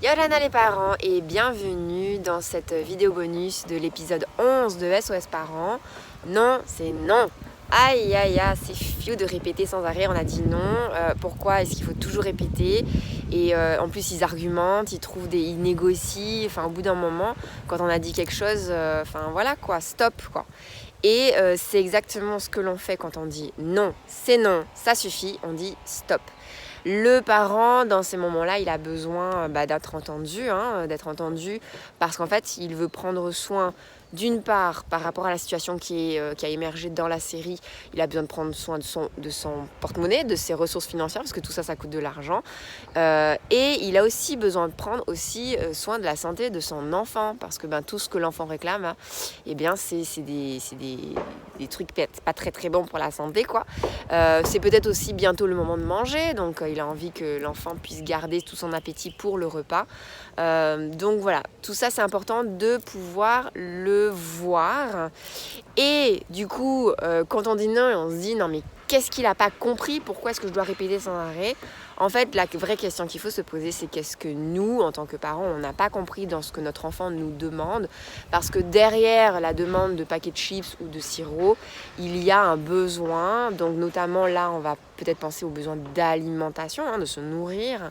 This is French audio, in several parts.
Yolana les parents et bienvenue dans cette vidéo bonus de l'épisode 11 de SOS Parents. Non, c'est non. Aïe aïe aïe, c'est fiou de répéter sans arrêt, on a dit non. Pourquoi est-ce qu'il faut toujours répéter? Et en plus ils argumentent, ils négocient, enfin au bout d'un moment, quand on a dit quelque chose, voilà quoi, stop quoi. Et c'est exactement ce que l'on fait quand on dit non, c'est non, ça suffit, on dit stop. Le parent, dans ces moments-là, il a besoin d'être entendu parce qu'en fait, il veut prendre soin d'une part par rapport à la situation qui a émergé dans la série. Il a besoin de prendre soin de son porte-monnaie, de ses ressources financières parce que tout ça, ça coûte de l'argent. Et il a aussi besoin de prendre soin de la santé de son enfant parce que tout ce que l'enfant réclame, c'est des trucs pas très très bons pour la santé, quoi. C'est peut-être aussi bientôt le moment de manger, donc il a envie que l'enfant puisse garder tout son appétit pour le repas. Donc voilà, tout ça c'est important de pouvoir le voir. Et du coup, quand on dit non et on se dit non mais qu'est-ce qu'il n'a pas compris? Pourquoi est-ce que je dois répéter sans arrêt? En fait, la vraie question qu'il faut se poser, c'est qu'est-ce que nous, en tant que parents, on n'a pas compris dans ce que notre enfant nous demande. Parce que derrière la demande de paquets de chips ou de sirop, il y a un besoin. Donc notamment là, on va peut-être penser au besoin d'alimentation, de se nourrir.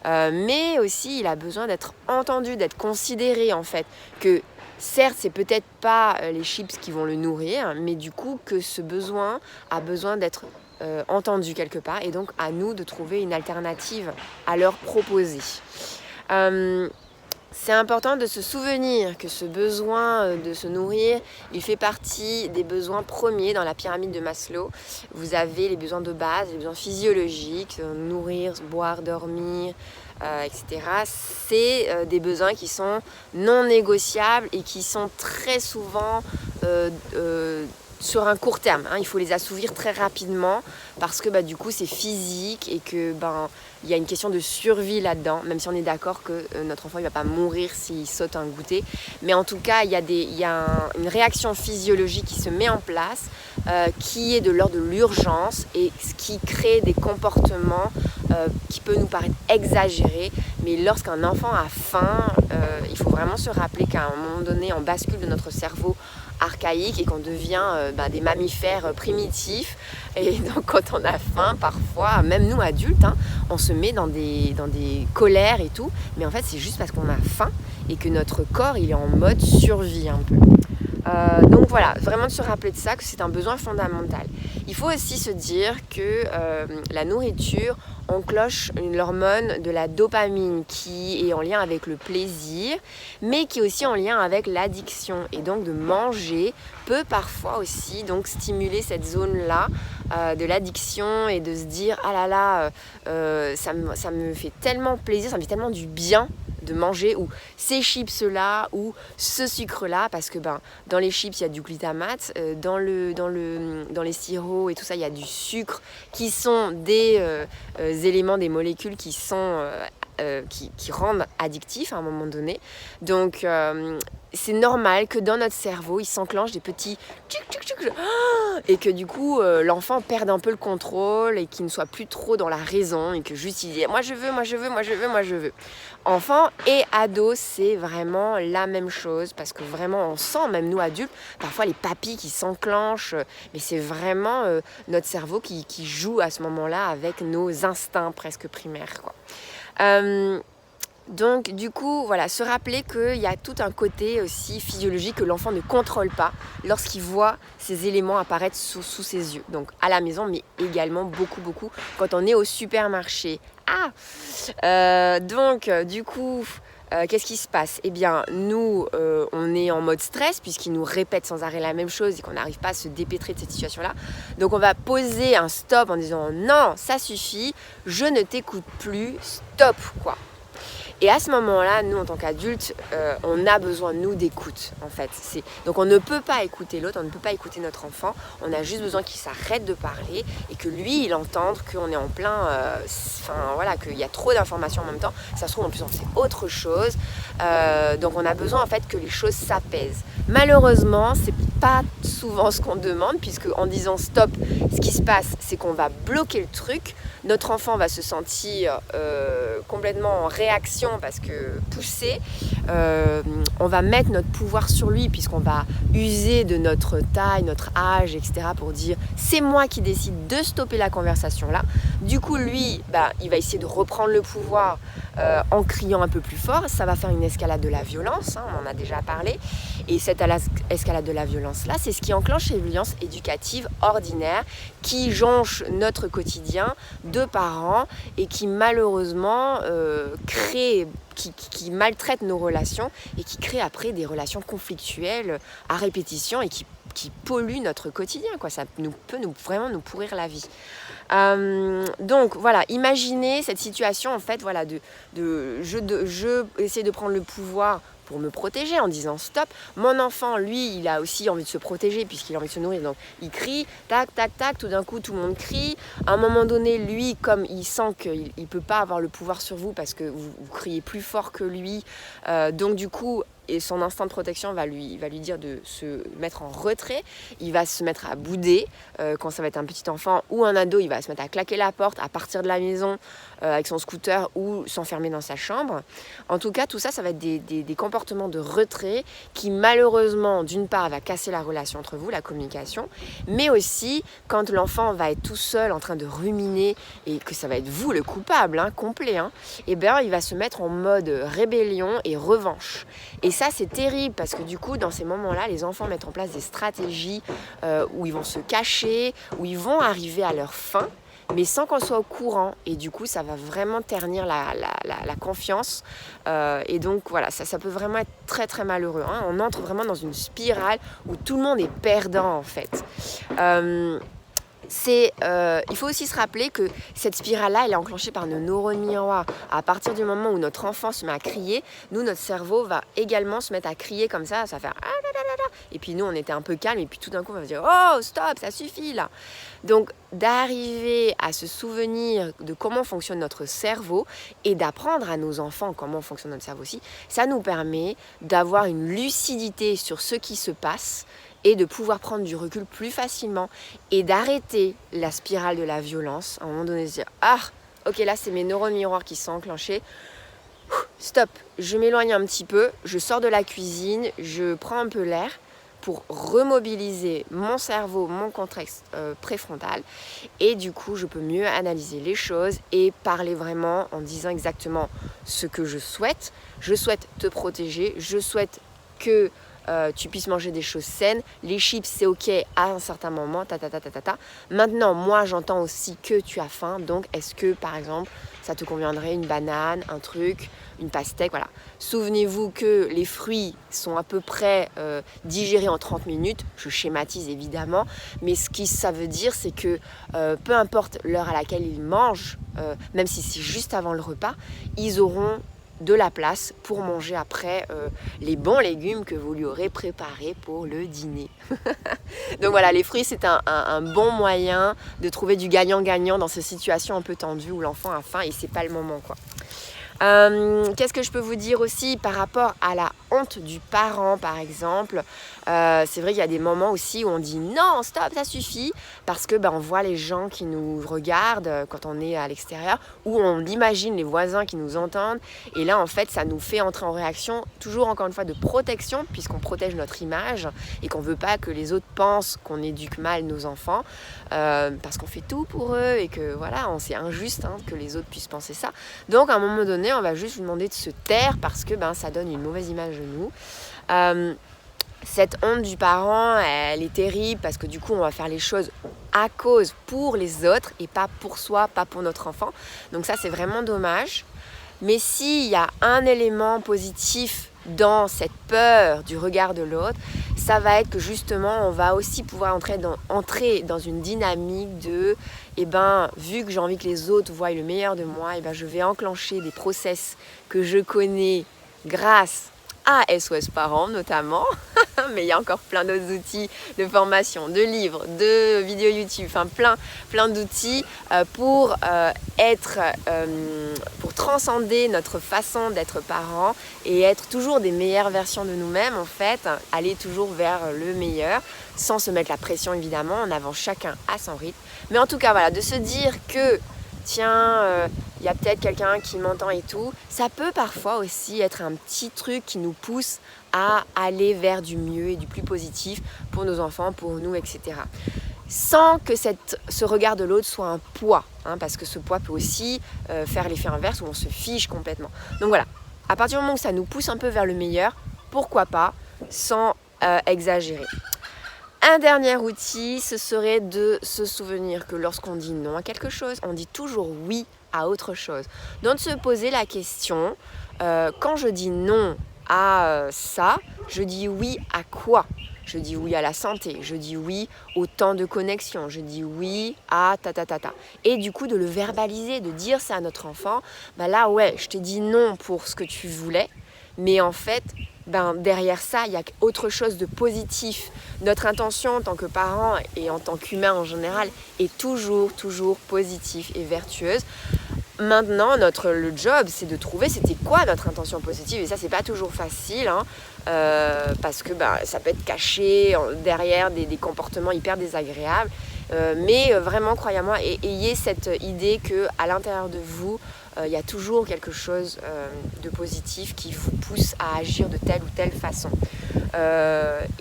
Mais aussi, il a besoin d'être entendu, d'être considéré en fait. Que certes, c'est peut-être pas les chips qui vont le nourrir, mais du coup que ce besoin a besoin d'être entendu quelque part, et donc à nous de trouver une alternative à leur proposer. C'est important de se souvenir que ce besoin de se nourrir, il fait partie des besoins premiers dans la pyramide de Maslow. Vous avez les besoins de base, les besoins physiologiques, nourrir, boire, dormir, etc. C'est des besoins qui sont non négociables et qui sont très souvent sur un court terme. Il faut les assouvir très rapidement parce que du coup c'est physique et que il y a une question de survie là-dedans, même si on est d'accord que notre enfant il va pas mourir s'il saute un goûter. Mais en tout cas, il y a une réaction physiologique qui se met en place, qui est de l'ordre de l'urgence et ce qui crée des comportements qui peut nous paraître exagérés. Mais lorsqu'un enfant a faim, il faut vraiment se rappeler qu'à un moment donné, on bascule de notre cerveau archaïque et qu'on devient des mammifères primitifs. Et donc quand on a faim, parfois, même nous adultes, on se met dans des colères et tout, mais en fait c'est juste parce qu'on a faim et que notre corps il est en mode survie un peu. Donc voilà, vraiment de se rappeler de ça, que c'est un besoin fondamental. Il faut aussi se dire que la nourriture enclenche l'hormone de la dopamine qui est en lien avec le plaisir, mais qui est aussi en lien avec l'addiction. Et donc de manger peut parfois aussi donc stimuler cette zone-là de l'addiction et de se dire « Ah là là, ça me fait tellement plaisir, ça me fait tellement du bien » de manger ou ces chips là ou ce sucre là, parce que dans les chips il y a du glutamate, dans les sirops et tout ça il y a du sucre qui sont des éléments, des molécules qui sont qui rendent addictifs à un moment donné. Donc c'est normal que dans notre cerveau il s'enclenche des petits et que du coup l'enfant perde un peu le contrôle et qu'il ne soit plus trop dans la raison et que juste il dit moi je veux. Enfant et ado, c'est vraiment la même chose parce que vraiment on sent, même nous adultes, parfois les papilles qui s'enclenchent, mais c'est vraiment notre cerveau qui joue à ce moment-là avec nos instincts presque primaires, quoi. Donc du coup, voilà, se rappeler qu'il y a tout un côté aussi physiologique que l'enfant ne contrôle pas lorsqu'il voit ces éléments apparaître sous ses yeux. Donc à la maison, mais également beaucoup quand on est au supermarché. Du coup, qu'est-ce qui se passe? Eh bien, nous, on est en mode stress puisqu'ils nous répètent sans arrêt la même chose et qu'on n'arrive pas à se dépêtrer de cette situation-là. Donc on va poser un stop en disant « Non, ça suffit, je ne t'écoute plus, stop !» quoi. Et à ce moment-là, nous, en tant qu'adultes, on a besoin, nous, d'écoute, en fait. Donc, on ne peut pas écouter l'autre, on ne peut pas écouter notre enfant. On a juste besoin qu'il s'arrête de parler et que lui, il entende qu'on est en plein... qu'il y a trop d'informations en même temps. Ça se trouve, en plus, on fait autre chose. Donc, on a besoin, en fait, que les choses s'apaisent. Malheureusement, c'est pas souvent ce qu'on demande, puisque en disant stop, ce qui se passe, c'est qu'on va bloquer le truc. Notre enfant va se sentir complètement en réaction parce que poussé. On va mettre notre pouvoir sur lui puisqu'on va user de notre taille, notre âge, etc. pour dire c'est moi qui décide de stopper la conversation là. Du coup, lui, il va essayer de reprendre le pouvoir en criant un peu plus fort. Ça va faire une escalade de la violence, hein, on en a déjà parlé. Et cette escalade de la violence là, c'est ce qui enclenche les violences éducatives ordinaires qui jonchent notre quotidien de parents et qui malheureusement qui maltraitent nos relations et qui créent après des relations conflictuelles à répétition et qui polluent notre quotidien, quoi. Ça peut vraiment nous pourrir la vie. Donc voilà, imaginez cette situation en fait, voilà, je essaie de prendre le pouvoir pour me protéger en disant stop. Mon enfant, lui, il a aussi envie de se protéger puisqu'il a envie de se nourrir, donc il crie, tac, tac, tac, tout d'un coup tout le monde crie. À un moment donné, lui, comme il sent qu'il ne peut pas avoir le pouvoir sur vous parce que vous criez plus fort que lui, donc du coup, et son instinct de protection va lui dire de se mettre en retrait. Il va se mettre à bouder quand ça va être un petit enfant ou un ado. Il va se mettre à claquer la porte, à partir de la maison avec son scooter ou s'enfermer dans sa chambre. En tout cas, tout ça, ça va être des comportements de retrait qui malheureusement, d'une part, va casser la relation entre vous, la communication, mais aussi quand l'enfant va être tout seul en train de ruminer et que ça va être vous le coupable, complet, et bien il va se mettre en mode rébellion et revanche. Et ça, c'est terrible parce que du coup, dans ces moments-là, les enfants mettent en place des stratégies où ils vont se cacher, où ils vont arriver à leur fin, mais sans qu'on soit au courant. Et du coup, ça va vraiment ternir la confiance. Et donc, voilà, ça peut vraiment être très, très malheureux. On entre vraiment dans une spirale où tout le monde est perdant, en fait. Il faut aussi se rappeler que cette spirale-là, elle est enclenchée par nos neurones miroirs. À partir du moment où notre enfant se met à crier, nous, notre cerveau va également se mettre à crier comme ça va faire ah là là là là. Et puis nous, on était un peu calme et puis tout d'un coup, on va se dire oh stop, ça suffit là. Donc d'arriver à se souvenir de comment fonctionne notre cerveau et d'apprendre à nos enfants comment fonctionne notre cerveau aussi, ça nous permet d'avoir une lucidité sur ce qui se passe et de pouvoir prendre du recul plus facilement et d'arrêter la spirale de la violence. À un moment donné, se dire « Ah, ok, là, c'est mes neurones miroirs qui sont enclenchés. Stop, je m'éloigne un petit peu, je sors de la cuisine, je prends un peu l'air pour remobiliser mon cerveau, mon cortex préfrontal. Et du coup, je peux mieux analyser les choses et parler vraiment en disant exactement ce que je souhaite. Je souhaite te protéger, je souhaite que tu puisses manger des choses saines. Les chips, c'est ok à un certain moment. Maintenant, moi, j'entends aussi que tu as faim. Donc, est-ce que, par exemple, ça te conviendrait une banane, un truc, une pastèque, voilà. Souvenez-vous que les fruits sont à peu près digérés en 30 minutes. Je schématise évidemment. Mais ce que ça veut dire, c'est que peu importe l'heure à laquelle ils mangent, même si c'est juste avant le repas, ils auront de la place pour manger après les bons légumes que vous lui aurez préparés pour le dîner. Donc voilà, les fruits, c'est un bon moyen de trouver du gagnant-gagnant dans ces situations un peu tendues où l'enfant a faim et c'est pas le moment, quoi. Qu'est-ce que je peux vous dire aussi par rapport à la honte du parent, par exemple. C'est vrai qu'il y a des moments aussi où on dit non, stop, ça suffit, parce que on voit les gens qui nous regardent quand on est à l'extérieur, ou on imagine les voisins qui nous entendent, et là en fait ça nous fait entrer en réaction, toujours encore une fois de protection, puisqu'on protège notre image et qu'on veut pas que les autres pensent qu'on éduque mal nos enfants, parce qu'on fait tout pour eux et que voilà, c'est injuste que les autres puissent penser ça. Donc à un moment donné, on va juste lui demander de se taire parce que ça donne une mauvaise image de nous. Cette honte du parent, elle est terrible parce que du coup on va faire les choses à cause pour les autres et pas pour soi, pas pour notre enfant. Donc ça c'est vraiment dommage. Mais s'il y a un élément positif dans cette peur du regard de l'autre, ça va être que justement on va aussi pouvoir entrer dans une dynamique de vu que j'ai envie que les autres voient le meilleur de moi, je vais enclencher des process que je connais grâce à SOS Parents notamment, mais il y a encore plein d'autres outils de formation, de livres, de vidéos YouTube, enfin plein d'outils pour transcender notre façon d'être parents et être toujours des meilleures versions de nous-mêmes en fait, aller toujours vers le meilleur, sans se mettre la pression évidemment, en avant chacun à son rythme. Mais en tout cas voilà, de se dire que tiens, il y a peut-être quelqu'un qui m'entend et tout, ça peut parfois aussi être un petit truc qui nous pousse à aller vers du mieux et du plus positif pour nos enfants, pour nous, etc. Sans que ce regard de l'autre soit un poids, parce que ce poids peut aussi faire l'effet inverse où on se fiche complètement. Donc voilà, à partir du moment où ça nous pousse un peu vers le meilleur, pourquoi pas, sans exagérer. Un dernier outil, ce serait de se souvenir que lorsqu'on dit non à quelque chose, on dit toujours oui à autre chose. Donc de se poser la question, quand je dis non à ça, je dis oui à quoi ? Je dis oui à la santé, je dis oui au temps de connexion, je dis oui à ta. Et du coup de le verbaliser, de dire ça à notre enfant, là ouais, je t'ai dit non pour ce que tu voulais, mais en fait, derrière ça, il y a autre chose de positif. Notre intention en tant que parents et en tant qu'humains en général est toujours positive et vertueuse. Maintenant, le job, c'est de trouver c'était quoi notre intention positive. Et ça, c'est pas toujours facile, parce que ça peut être caché derrière des comportements hyper désagréables. Mais vraiment, croyez-moi, ayez cette idée qu'à l'intérieur de vous, il y a toujours quelque chose de positif qui vous pousse à agir de telle ou telle façon.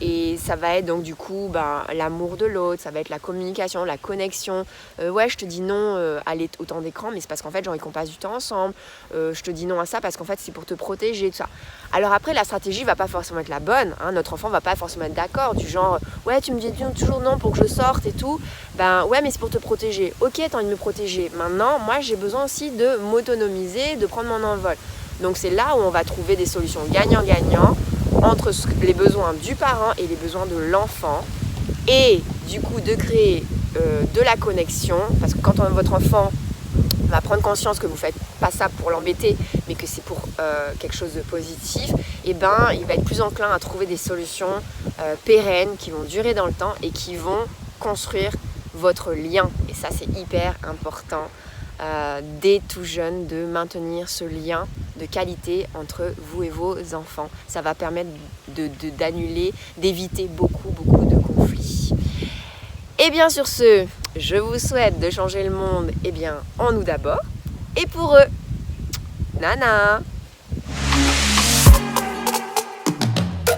Et ça va être donc du coup l'amour de l'autre, ça va être la communication, la connexion. Ouais, je te dis non à autant d'écran, mais c'est parce qu'en fait j'ai envie qu'on passe du temps ensemble. Je te dis non à ça parce qu'en fait c'est pour te protéger, tout ça. Alors après la stratégie va pas forcément être la bonne, notre enfant va pas forcément être d'accord, du genre ouais tu me dis toujours non pour que je sorte et tout. Ouais mais c'est pour te protéger. Ok, t'as envie de me protéger. Maintenant moi j'ai besoin aussi de m'autonomiser, de prendre mon envol. Donc c'est là où on va trouver des solutions gagnant-gagnant entre les besoins du parent et les besoins de l'enfant, et du coup de créer de la connexion, parce que quand votre enfant va prendre conscience que vous ne faites pas ça pour l'embêter, mais que c'est pour quelque chose de positif, il va être plus enclin à trouver des solutions pérennes qui vont durer dans le temps et qui vont construire votre lien. Et ça c'est hyper important dès tout jeune, de maintenir ce lien de qualité entre vous et vos enfants. Ça va permettre d'annuler, d'éviter beaucoup de conflits. Et bien sur ce, je vous souhaite de changer le monde en nous d'abord et pour eux. Nana.